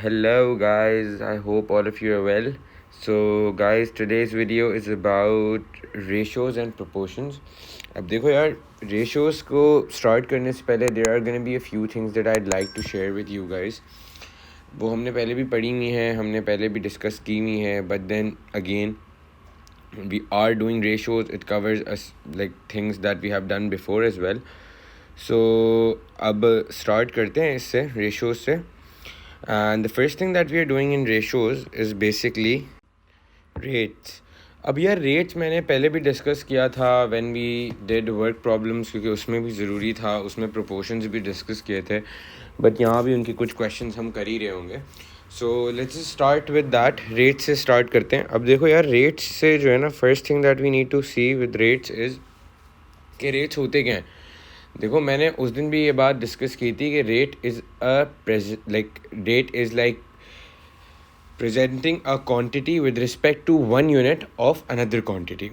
Hello guys, I hope all of you are well. So guys, today's video is about ratios and proportions. अब देखो यार, ratios को start करने से पहले there are gonna be a few things that I'd like to share with you guys. वो हमने पहले भी पढ़ी हुई हैं, हमने पहले भी discuss की हुई हैं, but then again we are doing ratios. It covers us like things that we have done before as well. So अब start करते हैं इससे ratios से. And the first thing that we are doing in ratios is basically rates. अब यार rates मैंने पहले भी डिस्कस किया था when we did work problems, क्योंकि उसमें भी ज़रूरी था, उसमें proportions भी डिस्कस किए थे, बट यहाँ भी उनके कुछ questions हम कर ही रहे होंगे. So let's just start with that. rates से start करते हैं. अब देखो यार, rates से जो है ना, first thing that we need to see with rates is कि rates होते क्या हैं. देखो, मैंने उस दिन भी ये बात डिस्कस की थी कि rate is like presenting a quantity with respect to one unit of another quantity.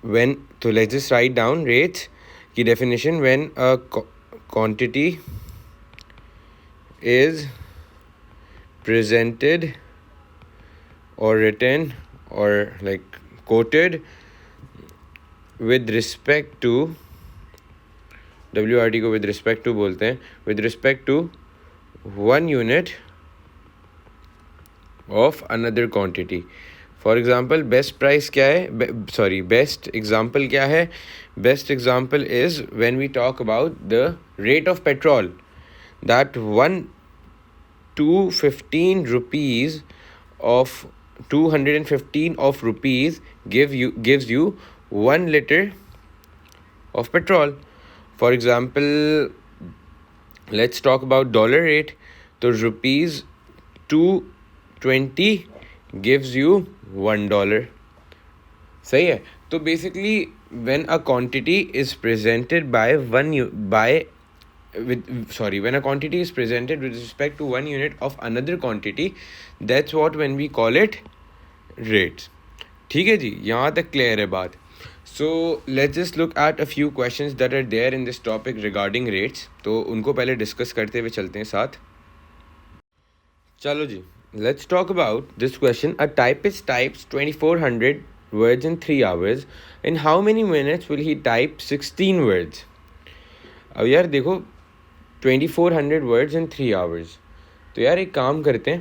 So let's just write down rates की definition. When a quantity is presented or written or like quoted with respect to WRT को with respect to बोलते हैं, with respect to one unit of another quantity. For example, best price क्या है? Best example क्या है? Best example is when we talk about the rate of petrol. That 215 rupees of 215 of rupees gives you 1 liter of petrol. For example, let's talk about dollar rate. So rupees 220 gives you $1. सही है. तो basically when a quantity is presented when a quantity is presented with respect to one unit of another quantity, that's what when we call it rates. ठीक है जी, यहाँ तक clear है बात. So let's just look at a few questions that are there in this topic regarding rates. तो उनको पहले discuss करते हुए चलते हैं साथ. चलो जी, let's talk about this question. A typist types 2400 words in 3 hours. In how many minutes will he type 16 words? अब यार देखो, 2400 words in 3 hours. तो यार एक काम करते हैं,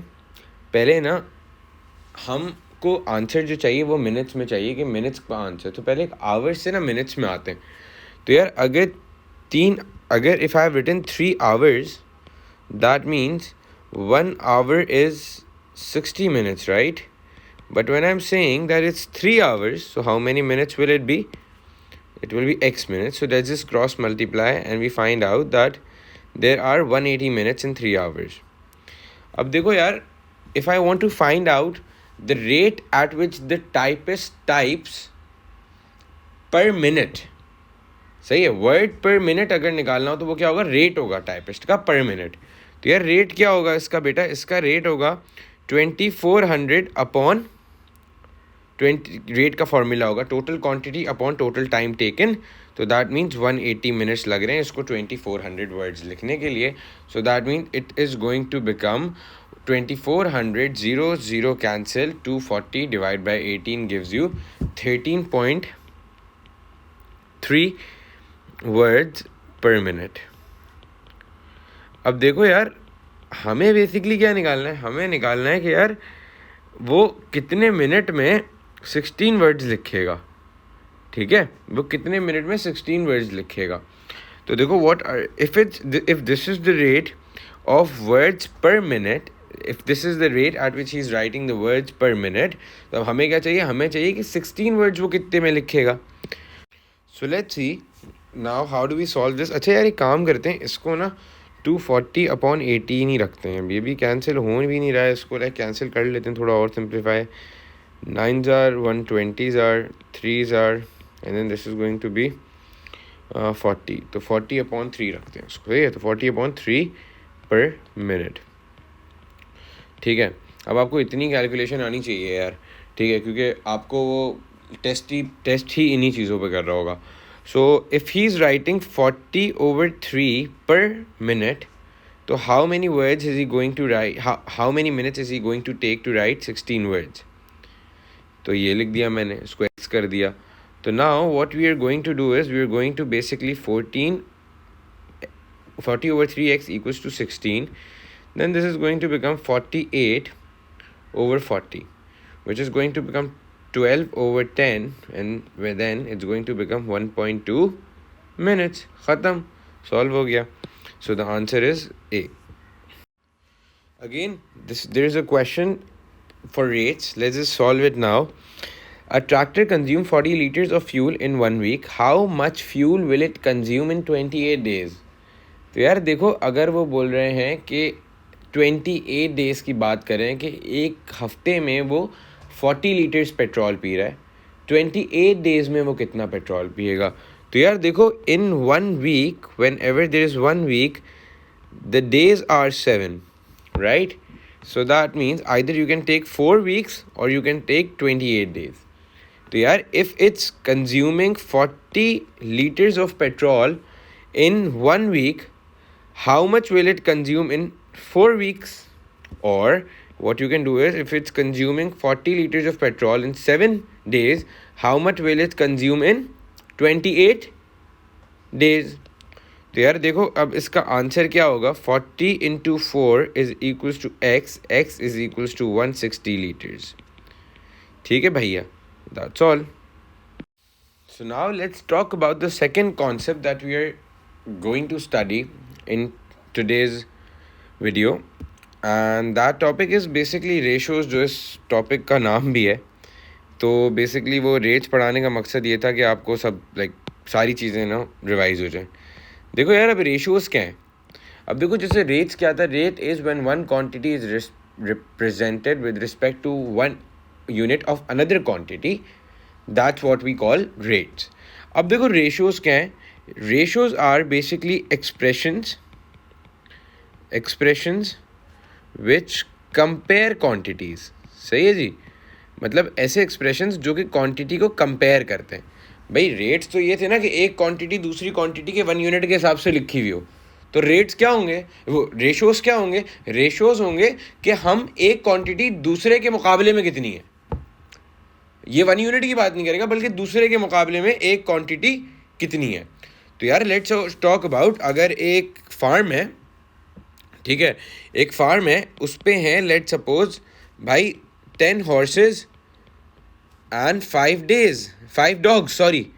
पहले ना हम को आंसर जो चाहिए वो मिनट्स में चाहिए कि मिनट्स का आंसर. तो पहले एक आवर्स से ना मिनट्स में आते हैं. तो यार अगर if I have written 3 hours, that means 1 hour is 60 minutes, right? But when I'm saying that it's 3 hours, so how many minutes will it be? It will be x minutes. So let's just cross multiply and we find out that there are 180 minutes in 3 hours. अब देखो यार, if I want to find out the rate at which the typist types per minute, सही है, word per minute अगर निकालना हो तो वो क्या होगा? रेट होगा टाइपिस्ट का पर मिनट. तो यार रेट क्या होगा इसका बेटा? इसका रेट होगा 2400 अपॉन 20. रेट का फॉर्मूला होगा total quantity upon total time taken. तो दैट मीन्स 180 मिनट्स लग रहे हैं इसको 2400 वर्ड्स लिखने के लिए. So that means it is going to become 2400, 0 cancel, 240 divided by 18 gives you 13.3 words per minute. अब देखो यार, हमें बेसिकली क्या निकालना है? हमें निकालना है कि यार वो कितने मिनट में 16 वर्ड्स लिखेगा. ठीक है, वो कितने मिनट में 16 वर्ड्स लिखेगा. तो देखो if this is the rate of words per minute, if this is the rate at which he is writing the words per minute, तो अब हमें क्या चाहिए? हमें चाहिए कि 16 words वो कितने में लिखेगा. So let's see now how do we solve this. अच्छा यार, एक काम करते हैं, इसको ना 240 अपॉन 18 ही रखते हैं. ये भी कैंसिल हो भी नहीं रहा है, इसको लाइक कैंसिल कर लेते हैं, थोड़ा और simplify. 9s are 120s are 3s are and then this is going to be 40. तो 40 अपॉन 3 रखते हैं उसको. सही है, तो 40 अपॉन 3 पर मिनट. ठीक है, अब आपको इतनी कैलकुलेशन आनी चाहिए यार. ठीक है, क्योंकि आपको वो टेस्ट ही इन्हीं चीज़ों पे कर रहा होगा. So if he is writing 40/3 per minute, तो how many words is he going to write, how many minutes is he going to take to write 16 words? तो ये लिख दिया मैंने, इसको x कर दिया. तो now what we are going to do is we are going to basically 40 over 3x equals to 16. Then this is going to become 48 over 40, which is going to become 12 over 10, and then it's going to become 1.2 minutes. Khatam. Solve ho gaya. So the answer is A. Again, there is a question for rates. Let's just solve it now. A tractor consumes 40 liters of fuel in 1 week. How much fuel will it consume in 28 days? तो यार देखो, अगर वो बोल रहे हैं कि 28 days की बात करें कि एक हफ्ते में वो 40 लीटर्स पेट्रोल पी रहा है, 28 डेज़ में वो कितना पेट्रोल पिएगा. तो यार देखो, in 1 week, whenever there is 1 week, the days are 7, right? So that means either you can take 4 weeks or you can take 28 days. तो यार, if it's consuming 40 liters of petrol in 1 week, how much will it consume in 4 weeks? Or what you can do is, if it's consuming 40 liters of petrol in 7 days, how much will it consume in 28 days? तो यार देखो, अब इसका answer क्या होगा? 40 into 4 is equals to x is equals to 160 liters. ठीक है भैया, that's all. So now let's talk about the second concept that we are going to study in today's video, and that topic is basically ratios, जो इस topic का नाम भी है. तो basically वो rates पढ़ाने का मकसद ये था कि आपको सब सारी चीज़ें ना रिवाइज हो जाए. देखो यार, अब रेशियोज़ क्या हैं? अब देखो, जैसे रेट्स क्या था? Rate is when one quantity is represented with respect to one unit of another quantity. That's what we call rates. अब देखो, रेशियोज़ क्या हैं? Ratios are basically expressions which compare quantities. सही है जी? मतलब ऐसे एक्सप्रेशंस जो कि क्वांटिटी को कंपेयर करते हैं. भाई रेट्स तो ये थे ना कि एक क्वांटिटी दूसरी क्वांटिटी के 1 यूनिट के हिसाब से लिखी हुई हो. तो रेट्स क्या होंगे? वो रेशियोज़ क्या होंगे? रेशियोज़ होंगे कि हम एक क्वांटिटी दूसरे के मुकाबले में कितनी है. ये 1 यूनिट की बात नहीं करेगा, बल्कि दूसरे के मुकाबले में एक क्वांटिटी कितनी है. तो यार लेट्स टॉक अबाउट, अगर एक फार्म है, ठीक है, एक फार्म है, उस पे हैं लेट्स सपोज भाई 10 horses and 5 dogs, sorry.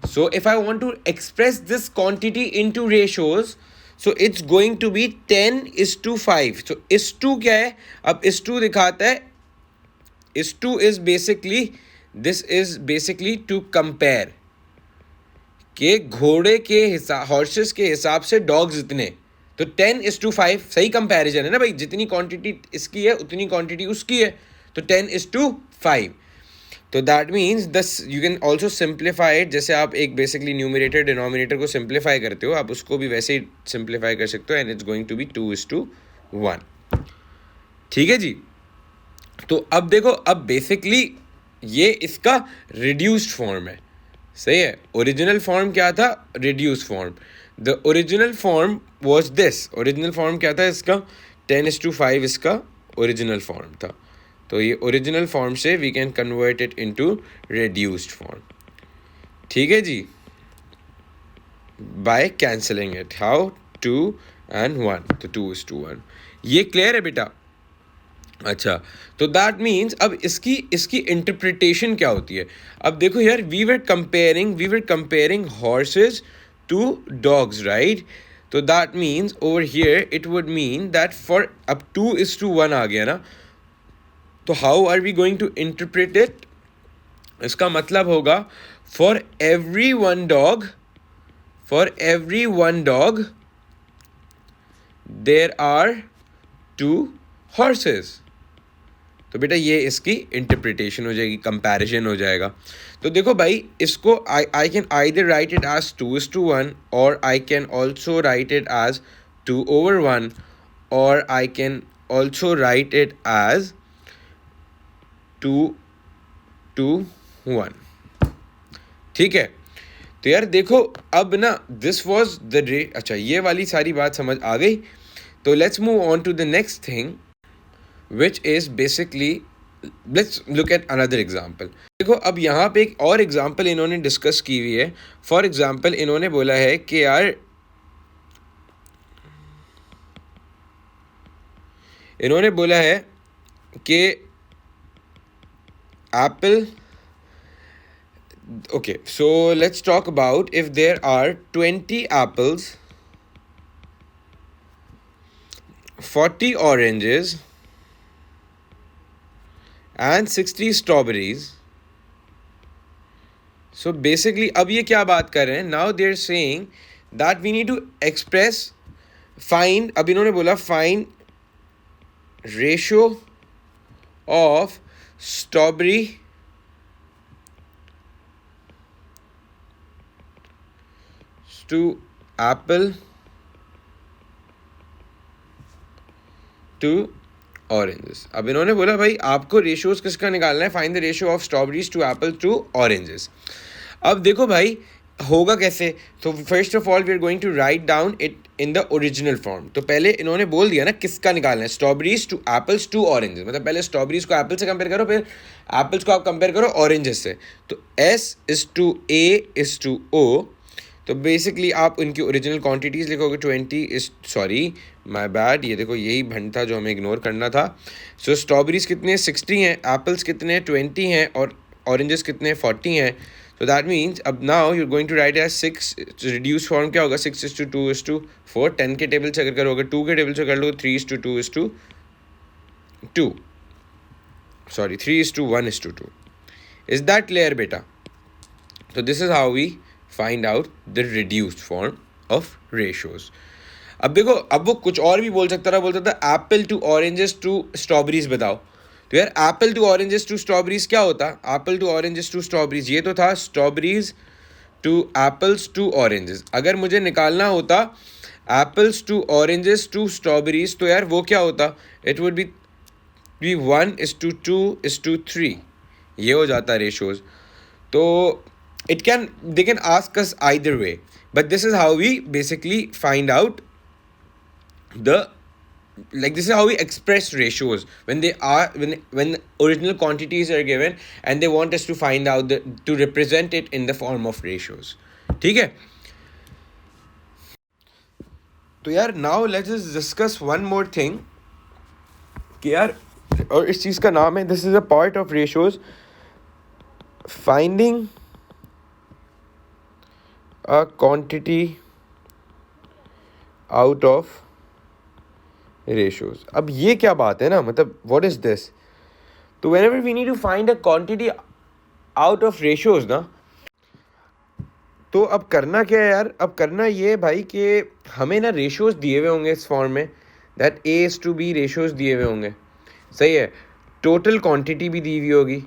So if I want to express this quantity into ratios, so it's going to be 10:5. So is2 क्या है? अब is2 दिखाता है, is2 is basically, this is basically to compare कि घोड़े के हिसाब, हॉर्सेस के हिसाब से डॉग्स इतने. तो 10:5 सही कंपैरिजन है ना भाई. जितनी क्वांटिटी इसकी है उतनी क्वांटिटी उसकी है, तो 10:5. तो दैट मीन्स दस you can also simplify it. जैसे आप एक बेसिकली न्यूमरेटर डिनोमिनेटर को सिंप्लीफाई करते हो, आप उसको भी वैसे ही सिंप्लीफाई कर सकते हो, and it's going to be 2:1. ठीक है जी? तो अब देखो, अब बेसिकली ये इसका रिड्यूस्ड फॉर्म है. सही है? ओरिजिनल फॉर्म क्या था? Reduced form. The original form was this. Original form क्या था इसका? 10:5 इसका ओरिजिनल फॉर्म था. तो ये ओरिजिनल फॉर्म से we can convert it into reduced form. ठीक है जी? By cancelling it. How? 2 and 1. तो 2:1. ये क्लियर है बेटा? अच्छा, तो दैट मीन्स अब इसकी इंटरप्रिटेशन क्या होती है? अब देखो यार, we were comparing horses to dogs, right? तो that means over here it would mean that for, अब 2:1 आ गया ना, तो how are we going to interpret it? इसका मतलब होगा for every one dog there are 2 horses. तो बेटा ये इसकी इंटरप्रिटेशन हो जाएगी, कंपैरिजन हो जाएगा. तो देखो भाई, इसको I can either write it as 2:1, और I can also write it as 2/1, और I can also write it as 2:1. ठीक है? तो यार देखो, अब ना दिस वॉज द रेट. अच्छा, ये वाली सारी बात समझ आ गई. तो let's move on to the next thing which is basically, let's look at another example. देखो अब यहाँ पे एक और एग्जाम्पल इन्होंने डिस्कस की हुई है. फॉर एग्जाम्पल इन्होंने बोला है कि यार इन्होंने बोला है कि Apple, okay, so let's talk about if there are 20 apples, 40 oranges and 60 strawberries. So basically अब ये क्या बात कर रहे हैं, now they're saying that we need to express, find, अब इन्होंने बोला find ratio of strawberry to apple to oranges. अब इन्होंने बोला भाई आपको रेशियोज किसका निकालना है, find the ratio of strawberries to apple to oranges. अब देखो भाई होगा कैसे, तो first of all we are going to write down it in the original form. तो पहले इन्होंने बोल दिया ना किसका निकालना है, strawberries to apples to oranges, मतलब पहले स्ट्रॉबेरीज को एप्पल से कंपेयर करो, फिर एप्पल्स को आप कंपेयर करो ऑरेंजेस से. तो S is to A is to O. तो बेसिकली आप उनकी ओरिजिनल क्वांटिटीज़ लिखोगे 20 इज, सॉरी माय बैड, ये देखो यही भंड था जो हमें इग्नोर करना था. सो स्ट्रॉबेरीज कितने 60 हैं, एप्पल्स कितने 20 हैं और ऑरेंजेस कितने 40 हैं. सो दैट मीन्स अब now you are going to write as 6, reduce form क्या होगा 6 इज टू 2 इज टू 4. 10 के टेबल से अगर करोगे 2 के टेबल से कर लो 3 is to 2 is to 2, sorry 3 is to 1 is to 2. Is that clear बेटा? तो this is how we find out the reduced form of ratios. अब देखो अब वो कुछ और भी बोल सकता था apple to oranges to strawberries बताओ. तो यार apple to oranges to strawberries क्या होता, apple to oranges to strawberries, ये तो था strawberries to apples to oranges. अगर मुझे निकालना होता apples to oranges to strawberries तो यार वो क्या होता, it would be 1 is to 2 is to 3, ये हो जाता रेशियोज. तो they can ask us either way, but this is how we basically find out this is how we express ratios when original quantities are given and they want us to find out to represent it in the form of ratios. ठीक है? तो यार now let's just discuss one more thing कि यार, और इस चीज़ का नाम है, this is a part of ratios, finding a quantity out of ratios. अब ये क्या बात है ना, मतलब what is this? तो whenever we need to find a quantity out of ratios ना, तो अब करना क्या है यार, अब करना ये भाई कि हमें ना रेशियोज दिए हुए होंगे इस फॉर्म में, that A is to B ratios दिए हुए होंगे, सही है, टोटल क्वांटिटी भी दी हुई होगी.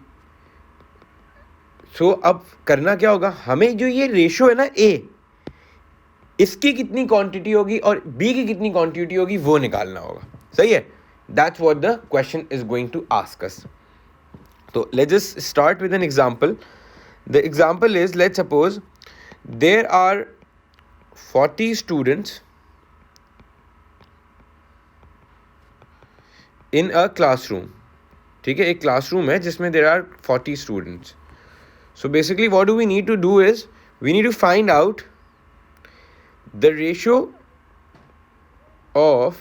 सो अब करना क्या होगा, हमें जो ये रेशो है ना A, इसकी कितनी क्वांटिटी होगी और B की कितनी क्वांटिटी होगी वो निकालना होगा, सही है. That's what the question is going to ask us. तो let's just start with an example. The example is, let's suppose there are 40 students in a classroom. ठीक है, एक क्लासरूम है जिसमें there are 40 students. So basically what do we need to do is we need to find out the ratio of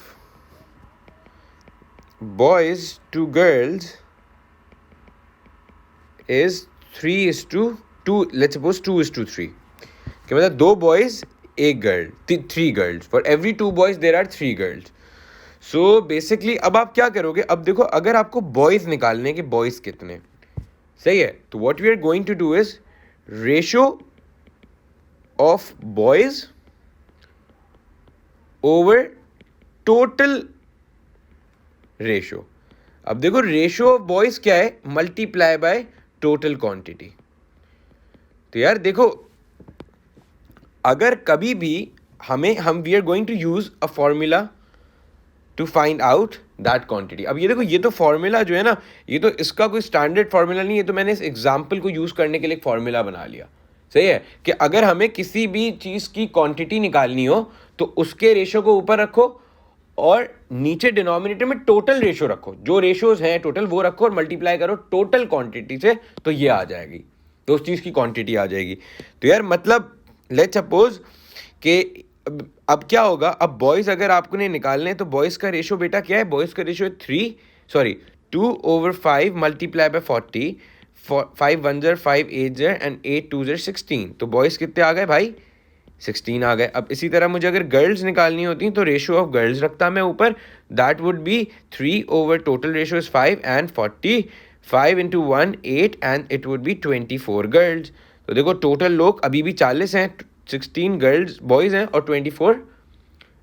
boys to girls is 3 is to 2, let's suppose 2 is to 3. कि मतलब 2 boys 1 girl, 3 girls, for every 2 boys there are 3 girls. So basically अब आप क्या करोगे, अब देखो अगर आपको boys निकालने के boys कितने, सही है, तो what we are going to do is ratio of boys over total ratio. अब देखो रेशियो ऑफ बॉयज क्या है, मल्टीप्लाई बाय टोटल क्वांटिटी. तो यार देखो अगर कभी भी हम we are going to use a formula to find out that quantity. अब ये देखो ये तो फॉर्मूला जो है ना, ये तो इसका कोई स्टैंडर्ड फॉर्मूला नहीं है, तो मैंने इस एग्जांपल को यूज़ करने के लिए एक फॉर्मूला बना लिया, सही है, कि अगर हमें किसी भी चीज़ की क्वांटिटी निकालनी हो तो उसके रेशो को ऊपर रखो और नीचे डिनोमिनेटर में टोटल रेशो रखो, जो रेशोज हैं टोटल वो रखो और मल्टीप्लाई करो टोटल क्वांटिटी से, तो ये आ जाएगी, तो उस चीज़ की क्वांटिटी आ जाएगी। तो यार मतलब लेट्स सपोज कि अब क्या होगा, अब बॉयज़ अगर आपको ने निकालने हैं तो बॉयज़ का रेशो बेटा क्या है, बॉयज़ का रेशो है 2/5 मल्टीप्लाई बाय 40, 5 1 ज़र 5 8 ज़र एंड 8 2 ज़र 16। तो बॉयज़ कितने आ गए भाई, 16 आ गए। अब इसी तरह मुझे अगर गर्ल्स निकालनी होती तो रेशो ऑफ गर्ल्स रखता मैं ऊपर, that would be 3 over total ratio is 5 and 40, 5 into 1 8 and it would B 24 girls. तो देखो टोटल लोग अभी भी 40 हैं, 16 गर्ल्स बॉयज़ हैं और 24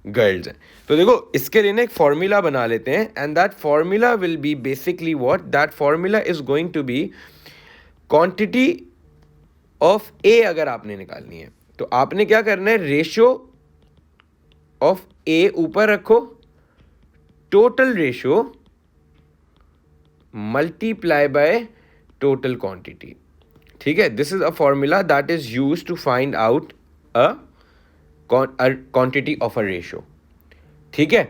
गर्ल्स हैं। तो देखो इसके लिए ना एक फॉर्मूला बना लेते हैं, and that formula will be basically what, that formula is going to be quantity of A. अगर आपने निकालनी है तो आपने क्या करना है, रेशियो ऑफ ए ऊपर रखो, total ratio multiply by total quantity. ठीक है, this is a formula that is used to find out a quantity of a ratio. ठीक है,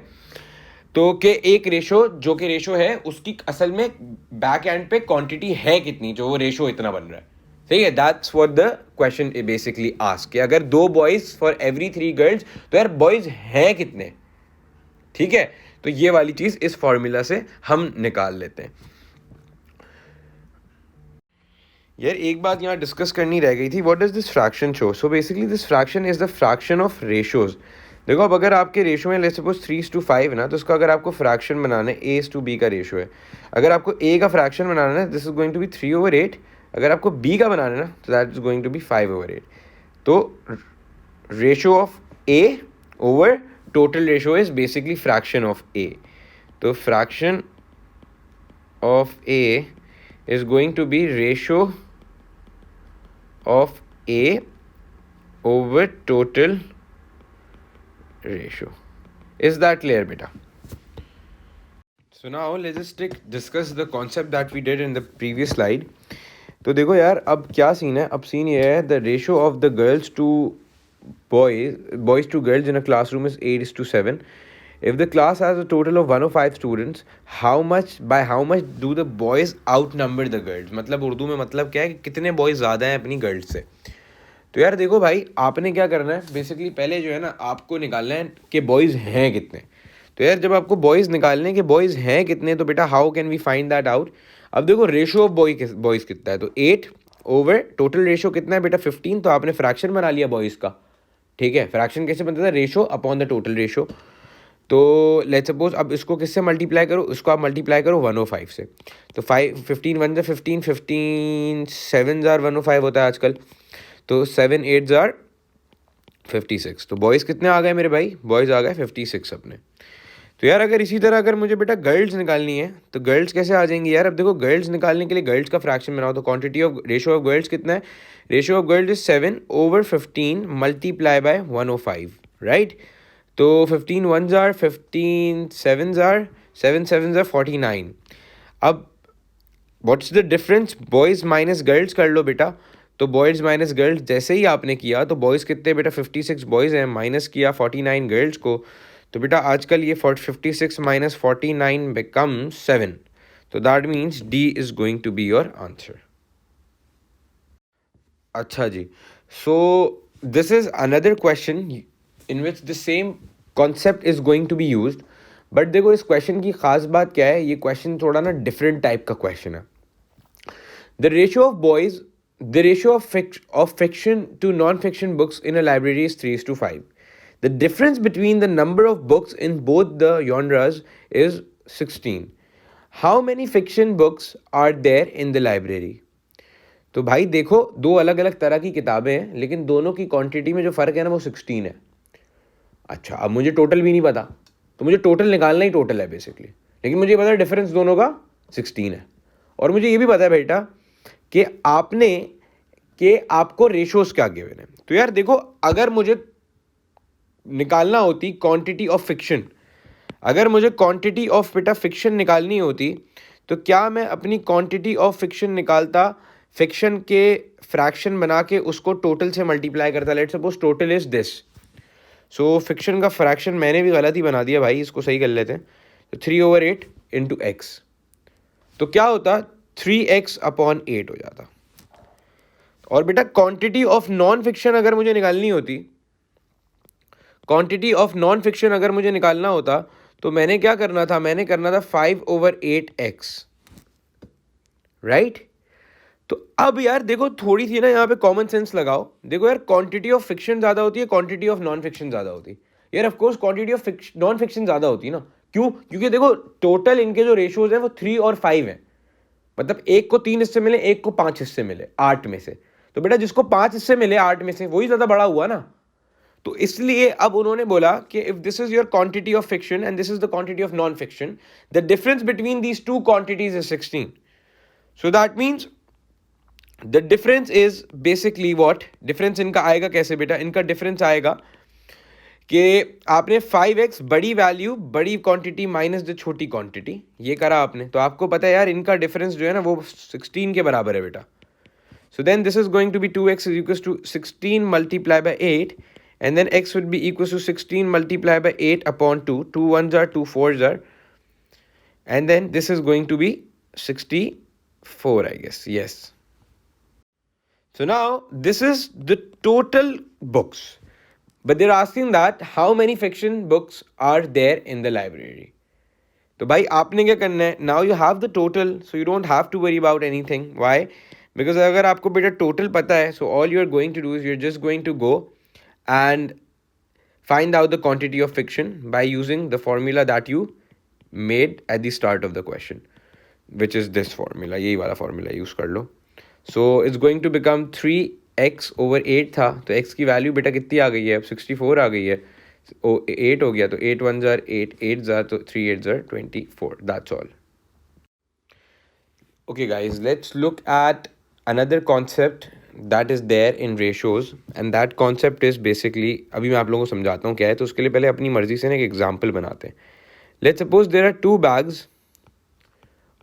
तो के एक रेशो जो कि रेशो है उसकी असल में बैक एंड पे क्वांटिटी है कितनी, जो वो रेशो इतना बन रहा है। ठीक है, that's what the question basically ask, कि अगर 2 बॉयज फॉर एवरी 3 गर्ल्स तो यार बॉयज हैं कितने। ठीक है, तो ये वाली चीज इस फॉर्मूला से हम निकाल लेते हैं। यार एक बात यहाँ डिस्कस करनी रह गई थी, what does this fraction show. So basically this fraction is the fraction of ratios. देखो अब अगर आपके रेशो में लेट्स सपोज 3:5 है ना, तो उसका अगर आपको फ्रैक्शन बनाना है, A/B का रेशो है, अगर आपको A का फ्रैक्शन बनाना है this is going to be 3/8, अगर आपको B का बनाना है ना तो that is going to be 5/8। तो ratio of A over total ratio is basically fraction of A। तो fraction of A is going to be ratio of A over total ratio. Is that clear, beta? So now let's just discuss the concept that we did in the previous slide. तो देखो यार अब क्या scene है, अब scene ये है, the ratio of the girls to boys to girls in a classroom is 8:7. If the class has a total of 105 students, by how much do the boys outnumber the girls? मतलब उर्दू में मतलब क्या है कि कितने boys ज़्यादा हैं अपनी गर्ल्स से। तो यार देखो भाई आपने क्या करना है, बेसिकली पहले जो है ना आपको निकालना है कि बॉयज़ हैं कितने। तो यार जब आपको बॉयज़ निकालने के बॉयज़ हैं कितने, तो बेटा how can we find that out. अब देखो रेशो ऑफ बॉयज़ कितना है, तो 8 ओवर टोटल रेशो कितना है बेटा 15, तो आपने फ्रैक्शन बना लिया बॉयज़ का। ठीक है, फ्रैक्शन कैसे बनता था, ratio upon the total ratio. तो लेट्स सपोज अब इसको किससे मल्टीप्लाई करो, इसको आप मल्टीप्लाई करो 105 से। तो 15 1 ज़र 15, 15 7 ज़र 105 होता है आजकल, तो 7 8 ज़र 56। तो बॉयज़ कितने आ गए मेरे भाई, बॉयज़ आ गए 56 अपने। तो यार अगर इसी तरह अगर मुझे बेटा गर्ल्स निकालनी है तो गर्ल्स कैसे आ जाएंगी यार। अब देखो गर्ल्स निकालने के लिए गर्ल्स का फ्रैक्शन बनाओ, तो quantity of ratio of girls कितना है, ratio of girls is 7 over 15 multiply by 105, right. तो 15 1 ज़ार 15 7 ज़ार 7 7 ज़ार 49। अब what's the difference, boys minus girls कर लो बेटा। तो बॉयज़ माइनस गर्ल्स जैसे ही आपने किया तो बॉयज़ कितने बेटा 56 बॉयज़ हैं, माइनस किया 49 गर्ल्स को, तो बेटा आजकल ये 56 माइनस 49 बिकम 7। तो that means D is going to be your answer. अच्छा जी, so this is another question in which the same concept is going to be used, but देखो इस क्वेश्चन की खास बात क्या है, ये क्वेश्चन थोड़ा ना डिफरेंट टाइप का क्वेश्चन है। The ratio of boys, the ratio of fiction to non fiction books in a library is 3:5. The difference between the number of books in both the genres is 16. How many fiction books are there in the library? तो भाई देखो दो अलग अलग तरह की किताबें हैं, लेकिन दोनों की क्वांटिटी में जो फ़र्क है ना वो 16 है। अच्छा अब मुझे टोटल भी नहीं पता, तो मुझे टोटल निकालना ही टोटल है बेसिकली, लेकिन मुझे पता है डिफरेंस दोनों का 16 है। और मुझे ये भी पता है बेटा कि आपको रेशोज़ क्या गिवन है। तो यार देखो अगर मुझे निकालना होती क्वांटिटी ऑफ फिक्शन, अगर मुझे क्वांटिटी ऑफ बेटा फिक्शन निकालनी होती तो क्या मैं अपनी क्वांटिटी ऑफ फिक्शन निकालता, फिक्शन के फ्रैक्शन बना के उसको टोटल से मल्टीप्लाई करता। Let's suppose total is this, so fiction का फ्रैक्शन मैंने भी गलत ही बना दिया भाई, इसको सही कर लेते हैं। तो 3/8 इंटू एक्स, तो क्या होता, 3x/8 हो जाता। और बेटा क्वांटिटी ऑफ नॉन फिक्शन अगर मुझे निकालनी होती, क्वांटिटी ऑफ नॉन फिक्शन अगर मुझे निकालना होता तो मैंने क्या करना था, मैंने करना था 5/8x, राइट। तो अब यार देखो थोड़ी सी ना यहाँ पे कॉमन सेंस लगाओ। देखो यार क्वांटिटी ऑफ फिक्शन ज़्यादा होती है, क्वांटिटी ऑफ नॉन फिक्शन ज़्यादा होती है। यार of course quantity of non fiction ज़्यादा होती है ना, क्यों? क्योंकि देखो टोटल इनके जो रेशियोज हैं वो 3 और 5 हैं, मतलब एक को 3 हिस्से मिले, एक को 5 हिस्से मिले 8 में से। तो बेटा जिसको 5 हिस्से मिले 8 में से वही ज़्यादा बड़ा हुआ ना। तो इसलिए अब उन्होंने बोला कि if this is your quantity of fiction and this is the quantity of non fiction, the difference between these two quantities is 16। So that means the difference is basically what, difference इनका आएगा कैसे बेटा, इनका difference आएगा कि आपने 5x बड़ी value बड़ी क्वांटिटी माइनस द छोटी क्वांटिटी, ये करा आपने, तो आपको पता है यार इनका डिफरेंस जो है ना वो 16 के बराबर है बेटा। So then this is going to be 2x is equals to 16 multiplied by 8, and then x would be equals to 16 multiplied by 8 upon 2. 2 1s are 2 4s are, and then this is going to be 64, I guess. Yes. So now this is the total books, but they're asking that how many fiction books are there in the library. तो भाई आपने क्या करना है, now you have the total, so you don't have to worry about anything. Why? Because अगर आपको बेटा total पता है, so all you are going to do is you are just going to go and find out the quantity of fiction by using the formula that you made at the start of the question, which is this formula, यही वाला formula use कर लो। So it's going to become 3x/8 था, तो x की value बेटा कितनी आ गई है, अब 64 आ गई है। 8 हो गया, तो 8 1s are 8, 8s are, तो 3 8s are 24. That's all. Okay guys, let's look at another concept that is there in ratios, and that concept is basically, अभी मैं आप लोगों को समझाता हूँ क्या है। तो उसके लिए पहले अपनी मर्जी से ना एक एग्जाम्पल बनाते हैं। Let's suppose there are two bags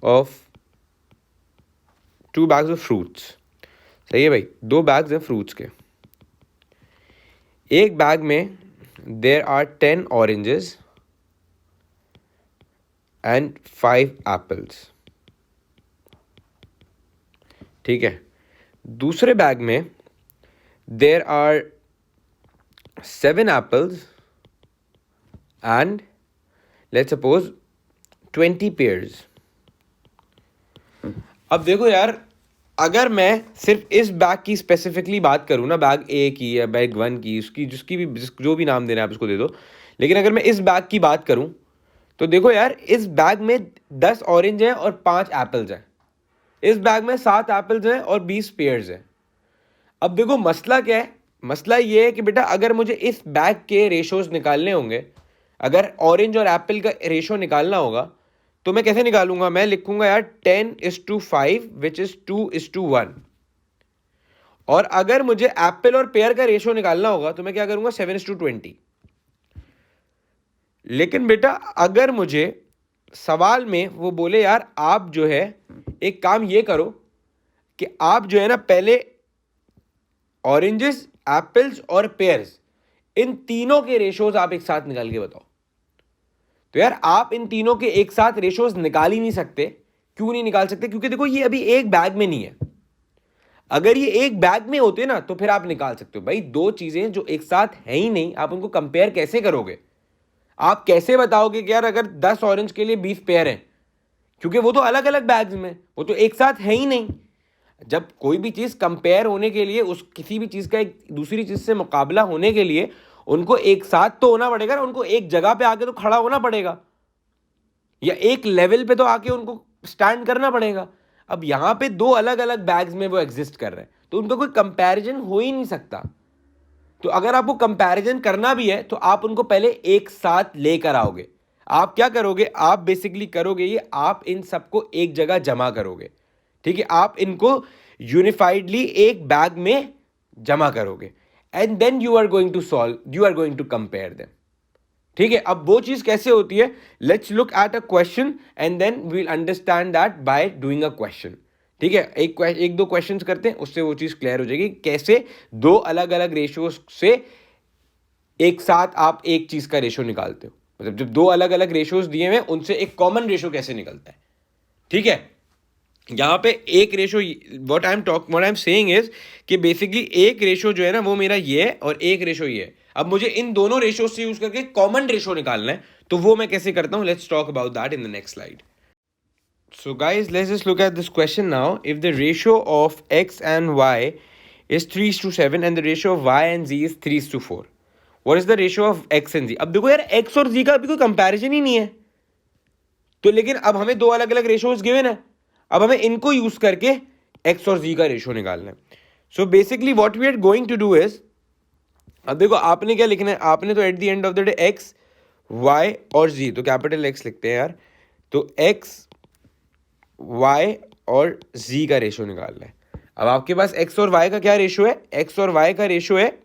of fruits. सही है भाई, 2 bags हैं फ्रूट्स के। एक बैग में there are 10 oranges and 5 apples, ठीक है। दूसरे बैग में there are 7 apples and let's suppose 20 pears. अब देखो यार, अगर मैं सिर्फ इस बैग की स्पेसिफिकली बात करूँ ना, बैग ए की या बैग 1 की, उसकी जो भी नाम देना है आप उसको दे दो, लेकिन अगर मैं इस बैग की बात करूँ तो देखो यार इस बैग में 10 ऑरेंज हैं और 5 एप्पल्स हैं, इस बैग में 7 एप्पल्स हैं और 20 पेयर्स हैं। अब देखो मसला क्या है, मसला ये है कि बेटा अगर मुझे इस बैग के रेशोज निकालने होंगे, अगर ऑरेंज और एप्पल का रेशो निकालना होगा तो मैं कैसे निकालूंगा, मैं लिखूंगा यार 10:5 विच इज 2:1। और अगर मुझे एप्पल और पेयर का रेशो निकालना होगा तो मैं क्या करूंगा, 7:20। लेकिन बेटा अगर मुझे सवाल में वो बोले यार आप जो है एक काम ये करो कि आप जो है ना पहले ऑरेंजेस, एप्पल्स और पेयर्स, इन तीनों के रेशोज आप एक साथ निकाल के बताओ। तो यार आप इन तीनों के एक साथ रेशोज निकाल ही नहीं सकते। क्यों नहीं निकाल सकते? क्योंकि देखो ये अभी एक बैग में नहीं है। अगर ये एक बैग में होते ना तो फिर आप निकाल सकते हो। भाई दो चीजें जो एक साथ है ही नहीं, आप उनको कंपेयर कैसे करोगे? आप कैसे बताओगे कि यार अगर 10 ऑरेंज के लिए 20 पेयर हैं, क्योंकि वो तो अलग अलग बैग्स में, वो तो एक साथ है ही नहीं। जब कोई भी चीज कंपेयर होने के लिए, उस किसी भी चीज का एक दूसरी चीज से मुकाबला होने के लिए उनको एक साथ तो होना पड़ेगा ना, उनको एक जगह पे आके तो खड़ा होना पड़ेगा, या एक लेवल पे तो आके उनको स्टैंड करना पड़ेगा। अब यहां पे दो अलग अलग बैग्स में वो एग्जिस्ट कर रहे हैं, तो उनका कोई कंपैरिजन हो ही नहीं सकता। तो अगर आपको कंपैरिजन करना भी है तो आप उनको पहले एक साथ लेकर आओगे। आप क्या करोगे, आप बेसिकली करोगे ये, आप इन सबको एक जगह जमा करोगे, ठीक है। आप इनको यूनिफाइडली एक बैग में जमा करोगे and then you are going to solve, you are going to compare them, ठीक है। अब वो चीज कैसे होती है, let's look at a question and then we will understand that by doing a question, ठीक है। एक दो क्वेश्चंस करते हैं, उससे वो चीज क्लियर हो जाएगी कैसे दो अलग अलग रेशियोज से एक साथ आप एक चीज का रेशो निकालते हो, मतलब जब दो अलग अलग रेशोज दिए हुए उनसे एक कॉमन रेशो कैसे निकलता है, ठीक है। यहाँ पे एक ratio, what I am saying is कि बेसिकली एक रेशो जो है ना वो मेरा ये है और एक रेशो ये है। अब मुझे इन दोनों रेशो से यूज करके कॉमन रेशो निकालना है, तो वो मैं कैसे करता हूँ, let's talk about that in the next slide. So guys, let's just look at this question now. If the ratio of x and y is 3:7 and the ratio of y and z is 3:4, what is the ratio of x and z? अब देखो यार x और z का अभी कोई comparison ही नहीं है, तो लेकिन अब हमें दो अलग अलग रेशोज गिवन है, अब हमें इनको यूज करके x और z का रेशो निकालना है. So basically what we are going to do is, अब देखो आपने क्या लिखना है, आपने तो at the end of the day x y और z, तो कैपिटल x लिखते हैं यार, तो x y और z का रेशो निकालना है. अब आपके पास x और y का क्या रेशो है, x और y का रेशो है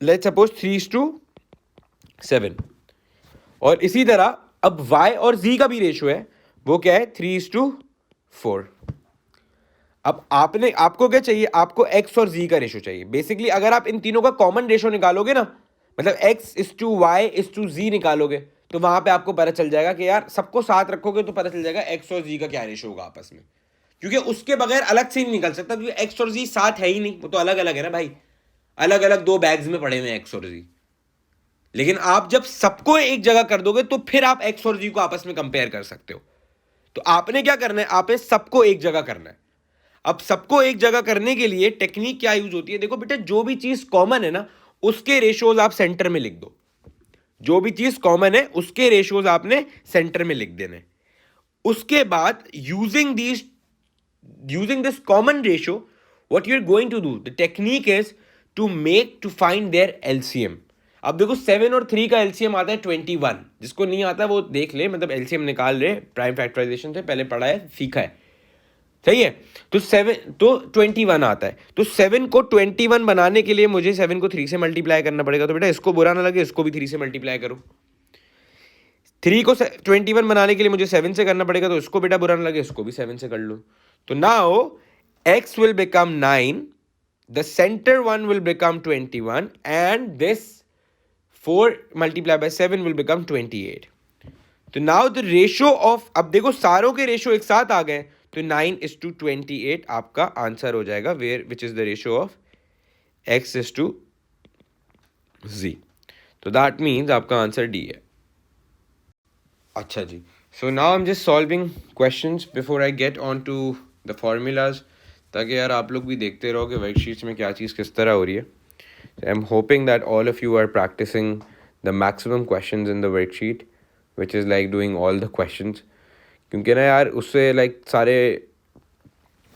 लेट्स सपोज 3:7, और इसी तरह अब y और z का भी रेशो है, वो क्या है 3:4. अब आपको क्या चाहिए, आपको x और z का रेशो चाहिए. बेसिकली अगर आप इन तीनों का कॉमन रेशो निकालोगे ना, मतलब x:y:z निकालोगे, तो वहां पे आपको पता चल जाएगा कि यार सबको साथ रखोगे तो पता चल जाएगा x और z का क्या रेशो होगा आपस में, क्योंकि उसके बगैर अलग से नहीं निकल सकता, क्योंकि x और z साथ है ही नहीं, वो तो अलग अलग है ना भाई, अलग अलग दो बैग्स में पड़े हुए हैं x और z. लेकिन आप जब सबको एक जगह कर दोगे तो फिर आप x और z को आपस में कंपेयर कर सकते हो. तो आपने क्या करना है, आपने सबको एक जगह करना है. अब सबको एक जगह करने के लिए टेक्निक क्या यूज होती है, देखो बेटा, जो भी चीज कॉमन है ना उसके रेशोज आप सेंटर में लिख दो. जो भी चीज कॉमन है उसके रेशोज आपने सेंटर में लिख देने. उसके बाद using this common ratio, what you are going to do, the technique is to find their LCM. अब देखो 7 और 3 का एलसीएम आता है 21. जिसको नहीं आता वो देख ले, मतलब एलसीएम निकाल रहे प्राइम फैक्टराइजेशन से पहले पढ़ा है, सीखा है, सही है. तो 21 आता है, तो 7 को 21 बनाने के लिए मुझे 7 को 3 से मल्टीप्लाई करना पड़ेगा. तो बेटा इसको बुरा ना लगे, इसको भी 3 से मल्टीप्लाई करो. 3 को 21 बनाने के लिए मुझे 7 से करना पड़ेगा, तो इसको बेटा बुरा ना लगे, इसको भी 7 से कर लो. तो now x will become 9, the center one will become 21, and this 4 multiplied by 7 will become 28. तो नाउ द रेशो ऑफ, अब देखो सारों के रेशो एक साथ आ गए, तो 9:28 आपका आंसर हो जाएगा, which is the ratio of x:z. तो दैट मीन्स आपका आंसर डी है. अच्छा जी, so now I am just solving questions before I get on to the formulas, ताकि यार आप लोग भी देखते रहो कि वर्कशीट्स में क्या चीज़ किस तरह हो रही है. I am hoping that all of you are practising the maximum questions in the worksheet, which is like doing all the questions. क्योंकि ना यार उससे लाइक सारे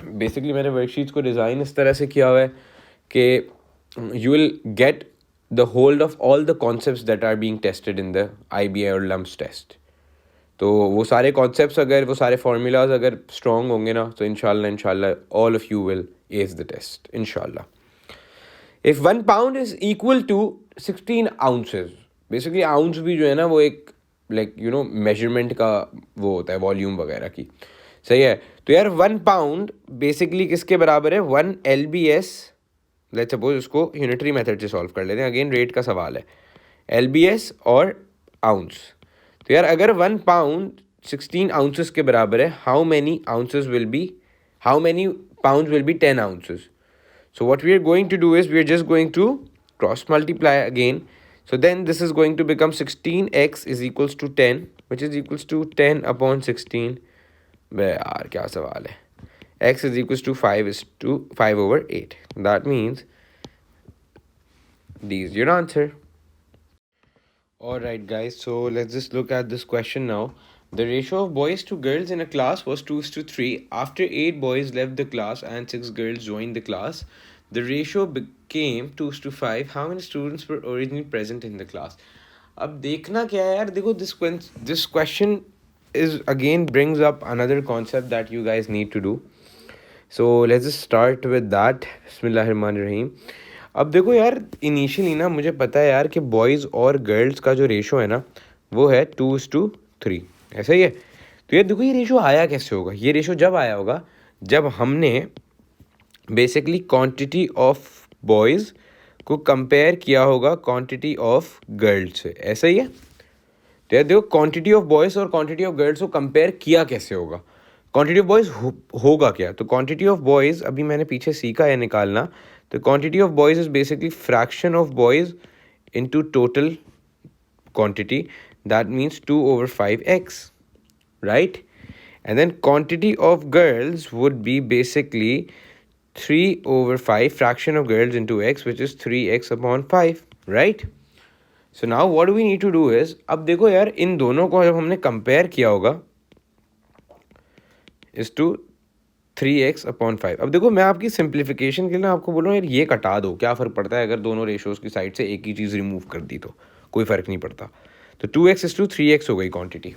बेसिकली मैंने वर्कशीट्स को डिज़ाइन इस तरह से किया हुआ है कि you will get the hold of all the concepts that are being tested in the IBA और लम्स टेस्ट. तो वो सारे कॉन्सेप्ट्स अगर, वो सारे फार्मूलाज अगर स्ट्रॉन्ग होंगे ना, तो इंशाल्लाह all of you will ace the test इंशाल्लाह. If 1 pound is equal to 16 ounces, basically ounce भी जो है ना वो एक लाइक मेजरमेंट का वो होता है, वॉल्यूम वगैरह की, सही है. तो यार 1 pound बेसिकली किसके बराबर है, 1 LBS. लेट्स सपोज उसको यूनिटरी मेथड से सॉल्व कर लेते हैं, अगेन रेट का सवाल है, LBS और आउंस. तो यार अगर 1 pound 16 ounces के बराबर है, how many pounds will be 10 ounces. So what we are going to do is we are just going to cross multiply again. So then this is going to become 16x is equals to 10, which is equals to 10 upon 16. बे यार क्या सवाल है. X is equals to 5/8. That means D is your answer. Alright guys, so let's just look at this question now. The ratio of boys to girls in a class was 2:3. After 8 boys left the class and 6 girls joined the class, the ratio became 2:5. How many students were originally present in the class? अब देखना क्या है यार, देखो this question is again brings up another concept that you guys need to do. So let's just start with that. Bismillahirrahmanirrahim. अब देखो यार, initially ना मुझे पता है यार कि बॉयज़ और गर्ल्स का जो रेशो है ना वो है 2:3, ऐसा ही है. तो यार देखो ये रेशो आया कैसे होगा, ये रेशो जब आया होगा जब हमने बेसिकली क्वांटिटी ऑफ बॉयज़ को कंपेयर किया होगा क्वांटिटी ऑफ गर्ल्स से, ऐसा ही है। तो यार देखो क्वांटिटी ऑफ बॉयज़ और क्वांटिटी ऑफ गर्ल्स को कंपेयर किया कैसे होगा, क्वांटिटी ऑफ बॉयज़ होगा क्या, तो क्वांटिटी ऑफ बॉयज़ अभी मैंने पीछे सीखा है निकालना। तो quantity of boys is basically fraction of boys into total quantity, that means 2 over 5x, right? And then quantity of girls would be basically 3 over 5 fraction of girls into x, which is 3x upon 5, right? So now what do we need to do is, अब देखो यार इन दोनों को जब हमने compare किया होगा इस टू 3x अपॉन 5। अब देखो मैं आपकी सिंप्लीफिकेशन के लिए आपको बोल रहा हूँ यार ये कटा दो, क्या फ़र्क पड़ता है अगर दोनों रेशोज़ की साइड से एक ही चीज़ रिमूव कर दी तो कोई फ़र्क नहीं पड़ता। तो 2x इस टू 3x हो गई क्वांटिटी।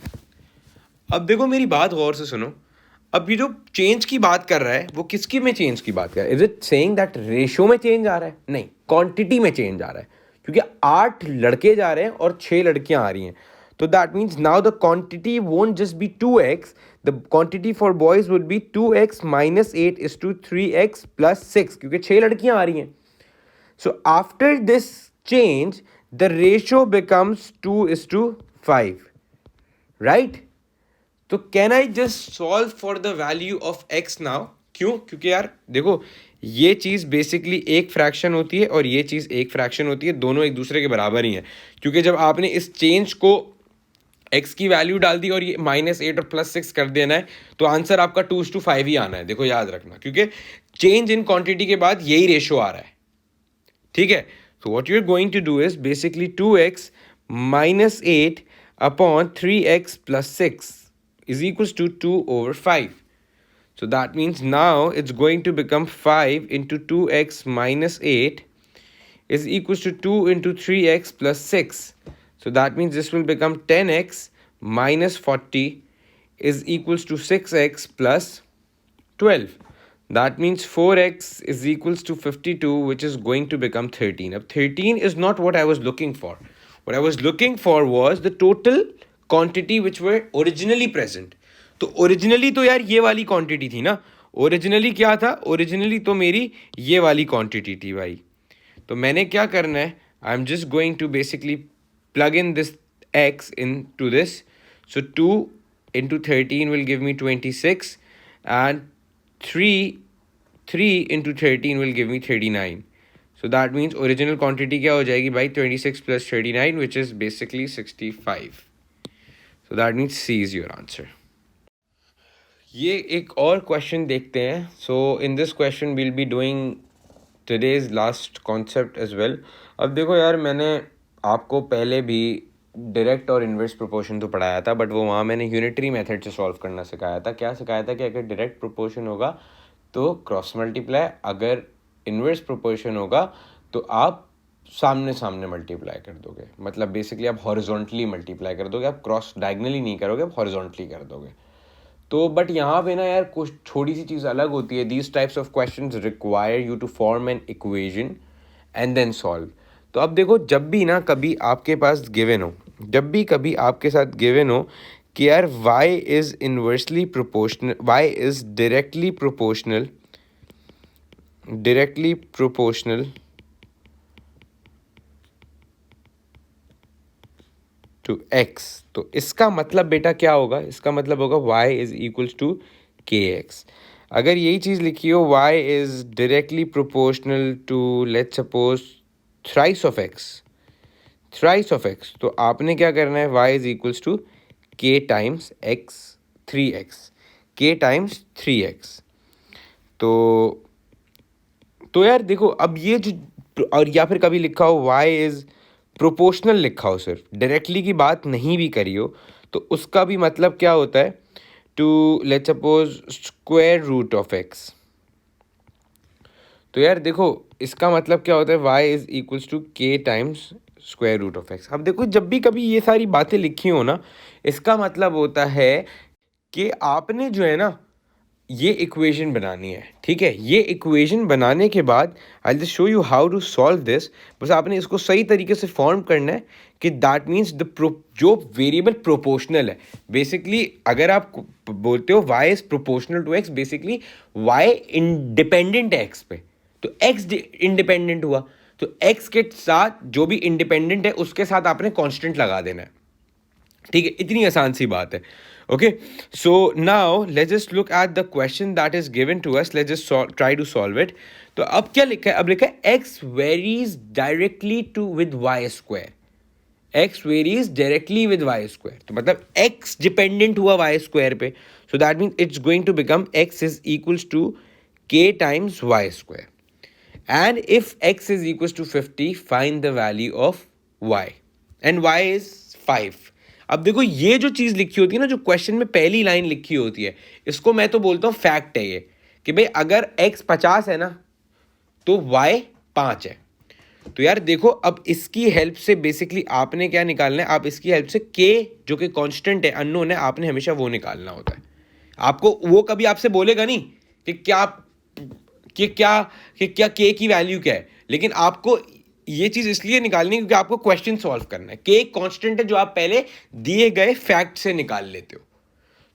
अब देखो मेरी बात गौर से सुनो, अब ये जो चेंज की बात कर रहा है वो किसकी में चेंज की बात कर रहा है, is it saying that ratio में चेंज आ रहा है, नहीं क्वांटिटी में चेंज आ रहा है, क्योंकि 8 लड़के जा रहे हैं और 6 लड़कियां आ रही हैं। तो that means now the quantity won't just be 2x, the quantity for boys would be 2x minus 8 is to 3x plus 6, क्योंकि 6 लड़कियां आ रही हैं। So after this change the ratio becomes 2:5, right? तो can I just solve for the value of x now, क्यों, क्योंकि यार देखो ये चीज़ बेसिकली एक फ्रैक्शन होती है और ये चीज़ एक फ्रैक्शन होती है, दोनों एक दूसरे के बराबर ही हैं, क्योंकि जब आपने इस चेंज को x की वैल्यू डाल दी और ये -8 और +6 कर देना है तो आंसर आपका 2:5 ही आना है, देखो याद रखना, क्योंकि चेंज इन क्वांटिटी के बाद यही रेशो आ रहा है, ठीक है। So what you're going to do is basically 2x minus 8 upon 3x plus 6 is equals to 2 over 5. So that means now it's going to become 5 into 2x minus 8 is equals to 2 into 3x plus 6. So that means this will become 10x minus 40 is equals to 6x plus 12. That means 4x is equals to 52, which is going to become 13. Now 13 is not what I was looking for. What I was looking for was the total quantity which were originally present. तो originally तो यार ये वाली quantity थी ना, originally क्या था, originally तो मेरी ये वाली quantity थी भाई। तो मैंने क्या करना है, I'm just going to basically plug in this x into this. So 2 into 13 will give me 26 and 3 into 13 will give me 39. So that means original quantity क्या हो जाएगी भाई, 26 plus 39, which is basically 65. So that means C is your answer. ये एक और question देखते हैं. So in this question we'll be doing today's last concept as well. अब देखो यार मैंने आपको पहले भी डायरेक्ट और इन्वर्स प्रोपोर्शन तो पढ़ाया था, बट वो वहाँ मैंने यूनिटरी मेथड से सॉल्व करना सिखाया था. क्या सिखाया था कि अगर डायरेक्ट प्रोपोर्शन होगा तो क्रॉस मल्टीप्लाई, अगर इन्वर्स प्रोपोर्शन होगा तो आप सामने सामने मल्टीप्लाई कर दोगे, मतलब बेसिकली आप हॉरिजॉन्टली मल्टीप्लाई कर दोगे, आप क्रॉस डायगनली नहीं करोगे, आप हॉरिजॉन्टली कर दोगे. तो बट यहाँ पे ना यार कुछ थोड़ी सी चीज़ अलग होती है. These types of questions require you to form an equation and then solve. तो अब देखो जब भी ना कभी आपके पास गिवन हो, जब भी कभी आपके साथ गिवन हो कि यार y is inversely proportional, y is directly proportional to x, तो इसका मतलब बेटा क्या होगा, इसका मतलब होगा y is equals to kx. अगर यही चीज़ लिखी हो y is directly proportional to let's suppose thrice of x, तो आपने क्या करना है, y is equals to k times x 3x, k times 3x. तो यार देखो अब ये जो, और या फिर कभी लिखा हो y इज़ प्रोपोर्शनल लिखा हो, सिर्फ डायरेक्टली की बात नहीं भी करी हो, तो उसका भी मतलब क्या होता है, to let's suppose square root of x. तो यार देखो इसका मतलब क्या होता है, y is equals to k times square root of x. अब देखो जब भी कभी ये सारी बातें लिखी हो ना, इसका मतलब होता है कि आपने जो है ना ये इक्वेशन बनानी है, ठीक है. ये इक्वेशन बनाने के बाद I just show you how to solve this. बस आपने इसको सही तरीके से फॉर्म करना है कि दैट मीन्स जो वेरिएबल प्रोपोर्शनल है, बेसिकली अगर आप बोलते हो y is proportional to x, basically y independent है x पे, तो x इंडिपेंडेंट हुआ. तो x के साथ जो भी इंडिपेंडेंट है उसके साथ आपने कांस्टेंट लगा देना है, ठीक है, इतनी आसान सी बात है. Okay, so now let's just look at the question that is given to us. Let's just try to solve it. तो अब क्या लिखा है? अब लिखा है x varies directly to with y square. x varies directly with y square, तो मतलब x डिपेंडेंट हुआ y स्क्वायर पे. So that means it's going to become x is equals to k times y square. And if x is equals to 50, find the value of y. And y is 5. अब देखो ये जो चीज़ लिखी होती है ना, जो क्वेश्चन में पहली लाइन लिखी होती है, इसको मैं तो बोलता हूँ फैक्ट है ये, कि भाई अगर x 50 है ना तो y 5 है. तो यार देखो, अब इसकी हेल्प से बेसिकली आपने क्या निकालना है? आप इसकी हेल्प से k जो कि कांस्टेंट है, अननोन है, आपने हमेशा वो निकालना होता है. आपको वो कभी आपसे बोलेगा नहीं कि क्या के की वैल्यू क्या है, लेकिन आपको ये चीज इसलिए निकालनी है क्योंकि आपको क्वेश्चन सॉल्व करना है. के कांस्टेंट है जो आप पहले दिए गए फैक्ट से निकाल लेते हो.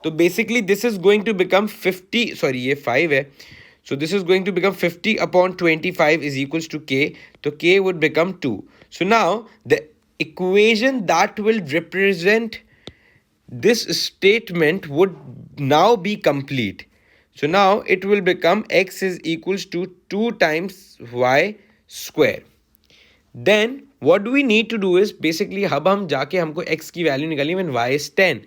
तो basically this is going to become 50, sorry ये 5 है, so this is going to become 50 upon 25 is equals to K. तो K would become 2. So now the equation that will represent this statement would now be complete. So now it will become x is equals to 2 times y square. Then what do we need to do is basically अब हम जाके हमको x की value निकालनी when y is 10.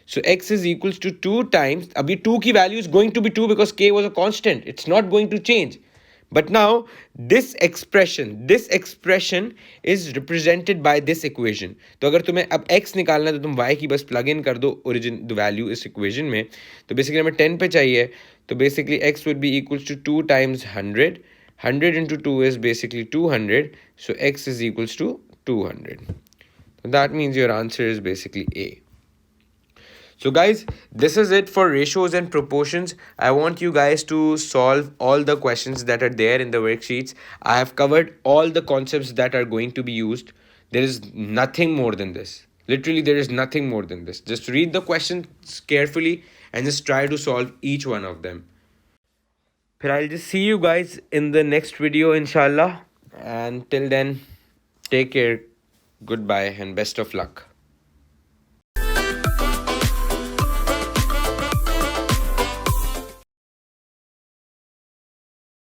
So x is equals to 2 times, अभी 2 की value is going to be 2 because k was a constant. It's not going to change. But now this expression is represented by this equation. तो अगर तुम्हें अब x निकालना है तो तुम y की बस प्लग इन कर दो ओरिजिन द वैल्यू इस इक्वेशन में. तो बेसिकली हमें 10 पे चाहिए, तो basically x would be equals to 2 times 100. 100 into 2 is basically 200. So x is equals to 200. So that means your answer is basically A. So guys, this is it for ratios and proportions. I want you guys to solve all the questions that are there in the worksheets. I have covered all the concepts that are going to be used. There is nothing more than this. Literally, there is nothing more than this. Just read the questions carefully and just try to solve each one of them. But I'll just see you guys in the next video, inshallah. And till then, take care, goodbye, and best of luck.